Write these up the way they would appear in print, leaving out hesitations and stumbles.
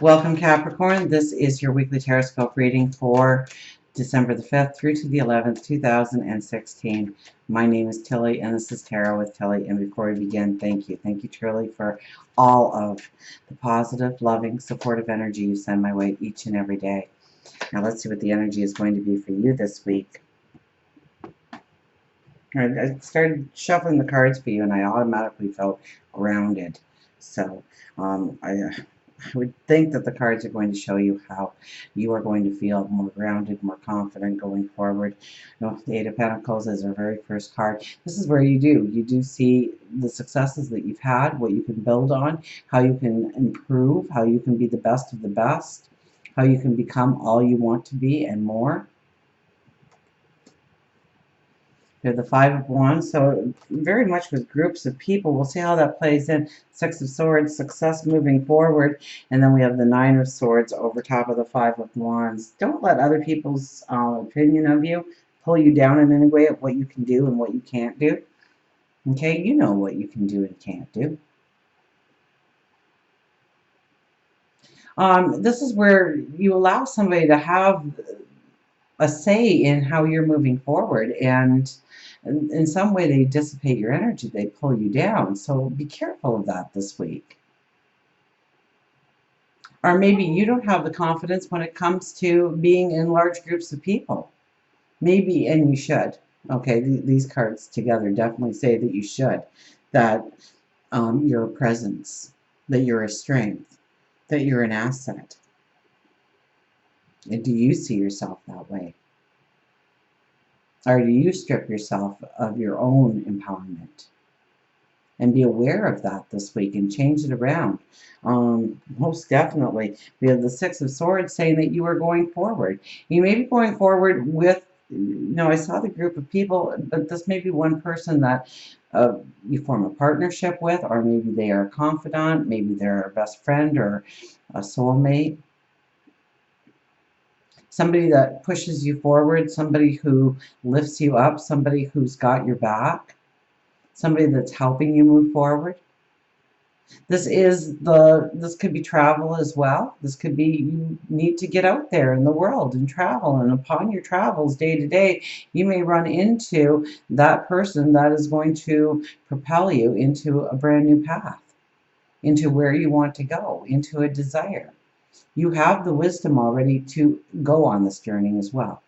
Welcome, Capricorn. This is your weekly Teroscope reading for December the 5th through to the 11th, 2016. My name is Tilly, and this is Tarot with Tilly. And before we begin, thank you. Thank you, truly, for all of the positive, loving, supportive energy you send my way each and every day. Now, let's see what the energy is going to be for you this week. I started shuffling the cards for you, and I automatically felt grounded. So, I would think that the cards are going to show you how you are going to feel more grounded, more confident going forward. You know, the Eight of Pentacles is our very first card. This is where you do see the successes that you've had, what you can build on, how you can improve, how you can be the best of the best, how you can become all you want to be and more. We have the Five of Wands, so very much with groups of people. We'll see how that plays in. Six of Swords, success moving forward. And then we have the Nine of Swords over top of the Five of Wands. Don't let other people's opinion of you pull you down in any way of what you can do and what you can't do. Okay, you know what you can do and can't do. This is where you allow somebody to have a say in how you're moving forward, and in some way they dissipate your energy, they pull you down. So be careful of that this week. Or maybe you don't have the confidence when it comes to being in large groups of people. Maybe, and you should. Okay, these cards together definitely say that you should. That you're a presence, that you're a strength, that you're an asset. And do you see yourself that way? Or do you strip yourself of your own empowerment? And be aware of that this week and change it around. Most definitely. We have the Six of Swords saying that you are going forward. You may be going forward with, I saw the group of people, but this may be one person that you form a partnership with, or maybe they are a confidant, maybe they're a best friend or a soulmate. Somebody that pushes you forward, somebody who lifts you up, somebody who's got your back, somebody that's helping you move forward. This could be travel as well. This could be you need to get out there in the world and travel. And upon your travels day to day, you may run into that person that is going to propel you into a brand new path, into where you want to go, into a desire. You have the wisdom already to go on this journey as well.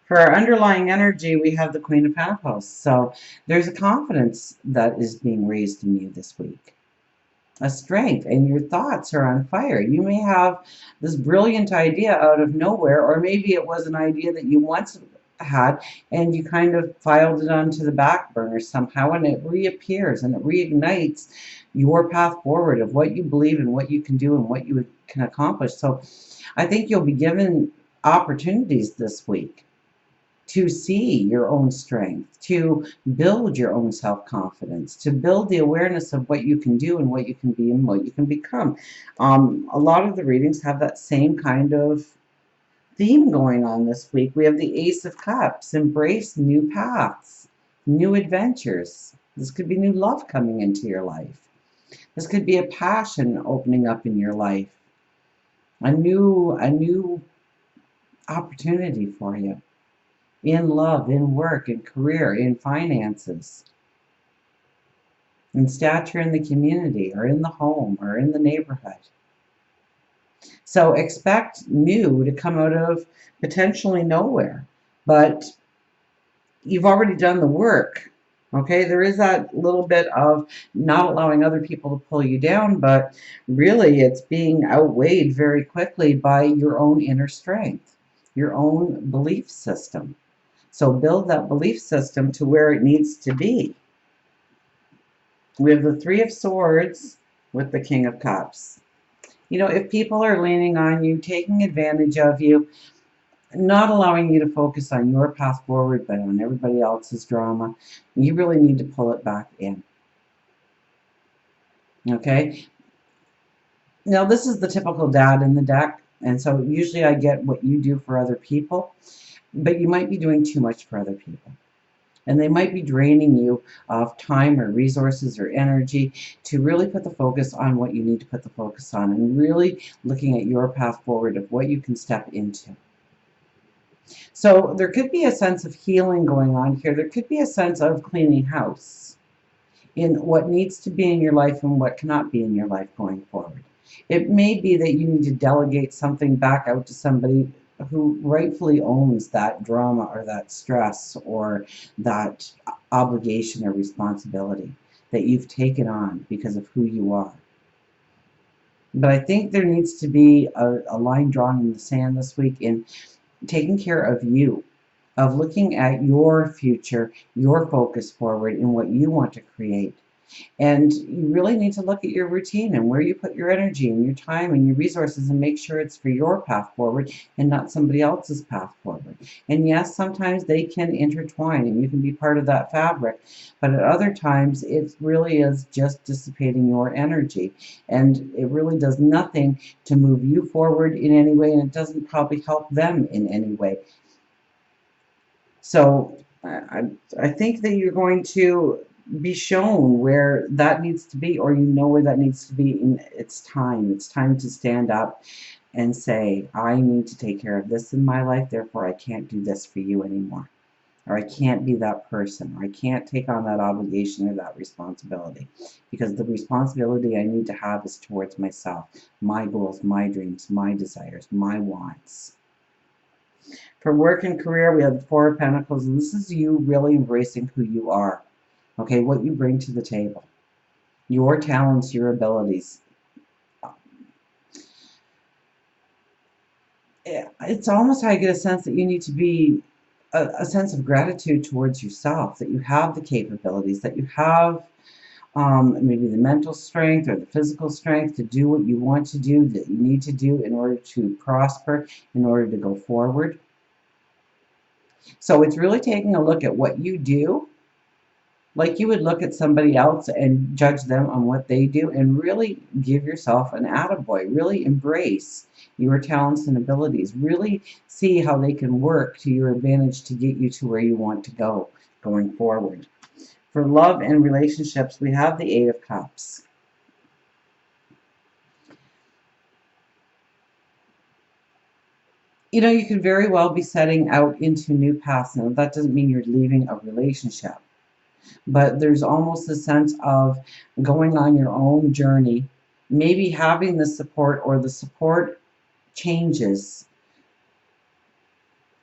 For our underlying energy, we have the Queen of Pentacles. So there's a confidence that is being raised in you this week. A strength, and your thoughts are on fire. You may have this brilliant idea out of nowhere, or maybe it was an idea that you once had and you kind of filed it onto the back burner somehow, and it reappears and it reignites your path forward of what you believe and what you can do and what you can accomplish. So I think you'll be given opportunities this week to see your own strength, to build your own self-confidence, to build the awareness of what you can do and what you can be and what you can become. A lot of the readings have that same kind of theme going on this week. We have the Ace of Cups. Embrace new paths, new adventures. This could be new love coming into your life. This could be a passion opening up in your life. A new opportunity for you. In love, in work, in career, in finances, in stature in the community, or in the home, or in the neighborhood. So expect new to come out of potentially nowhere, but you've already done the work. Okay, there is that little bit of not allowing other people to pull you down, but really it's being outweighed very quickly by your own inner strength, your own belief system. So build that belief system to where it needs to be. We have the Three of Swords with the King of Cups. If people are leaning on you, taking advantage of you, not allowing you to focus on your path forward, but on everybody else's drama, you really need to pull it back in. Okay? Now, this is the typical dad in the deck, and so usually I get what you do for other people, but you might be doing too much for other people. And they might be draining you of time or resources or energy to really put the focus on what you need to put the focus on and really looking at your path forward of what you can step into. So there could be a sense of healing going on here. There could be a sense of cleaning house in what needs to be in your life and what cannot be in your life going forward. It may be that you need to delegate something back out to somebody who rightfully owns that drama or that stress or that obligation or responsibility that you've taken on because of who you are. But I think there needs to be a line drawn in the sand this week in taking care of you, of looking at your future, your focus forward, and what you want to create. And you really need to look at your routine and where you put your energy and your time and your resources and make sure it's for your path forward and not somebody else's path forward. And yes, sometimes they can intertwine and you can be part of that fabric, but at other times it really is just dissipating your energy. And it really does nothing to move you forward in any way, and it doesn't probably help them in any way. So I think that you're going to be shown where that needs to be, or you know where that needs to be. And it's time. It's time to stand up and say, I need to take care of this in my life, therefore I can't do this for you anymore. Or I can't be that person, or I can't take on that obligation or that responsibility. Because the responsibility I need to have is towards myself, my goals, my dreams, my desires, my wants. For work and career, we have the Four of Pentacles, and this is you really embracing who you are. Okay, what you bring to the table. Your talents, your abilities. It's almost I get a sense that you need to be a sense of gratitude towards yourself, that you have the capabilities, that you have maybe the mental strength or the physical strength to do what you want to do, that you need to do in order to prosper, in order to go forward. So it's really taking a look at what you do, like you would look at somebody else and judge them on what they do, and really give yourself an attaboy. Really embrace your talents and abilities. Really see how they can work to your advantage to get you to where you want to go going forward. For love and relationships, we have the Eight of Cups. You know, you could very well be setting out into new paths. Now, that doesn't mean you're leaving a relationship, but there's almost a sense of going on your own journey, maybe having the support, or the support changes.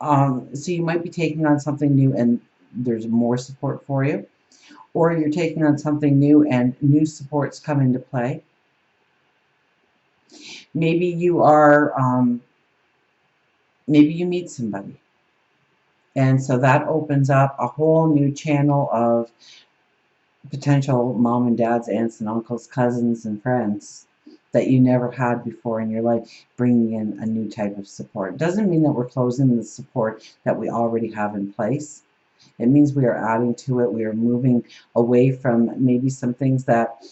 So you might be taking on something new and there's more support for you, or you're taking on something new and new supports come into play. Maybe you are, maybe you meet somebody, and so that opens up a whole new channel of potential mom and dads, aunts and uncles, cousins and friends that you never had before in your life, bringing in a new type of support. It doesn't mean that we're closing the support that we already have in place. It means we are adding to it. We are moving away from maybe some things that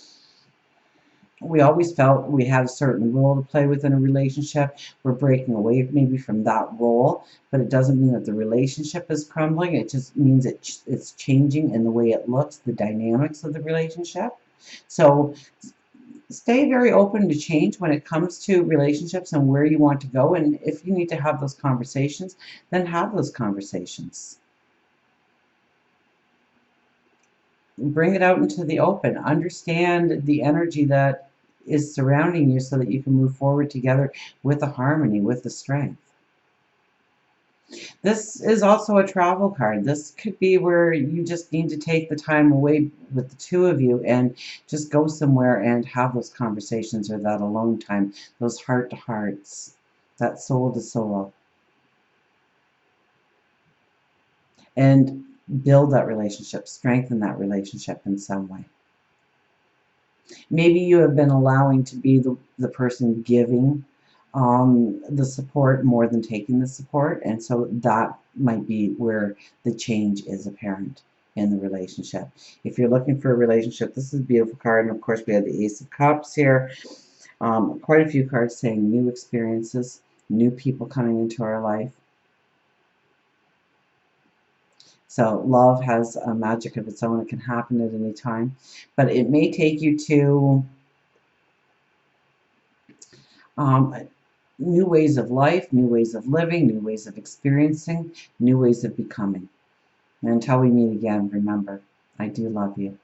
we always felt we had a certain role to play within a relationship. We're breaking away maybe from that role, but it doesn't mean that the relationship is crumbling. It just means it's changing in the way it looks, the dynamics of the relationship. So stay very open to change when it comes to relationships and where you want to go. And if you need to have those conversations, then have those conversations. Bring it out into the open. Understand the energy that is surrounding you so that you can move forward together with a harmony, with the strength. This is also a travel card. This could be where you just need to take the time away with the two of you and just go somewhere and have those conversations, or that alone time, those heart to hearts, that soul to soul. And build that relationship, strengthen that relationship in some way. Maybe you have been allowing to be the person giving the support more than taking the support, and so that might be where the change is apparent in the relationship. If you're looking for a relationship, this is a beautiful card, and of course we have the Ace of Cups here. Quite a few cards saying new experiences, new people coming into our life. So love has a magic of its own. It can happen at any time. But it may take you to um, new ways of life, new ways of living, new ways of experiencing, new ways of becoming. And until we meet again, remember, I do love you.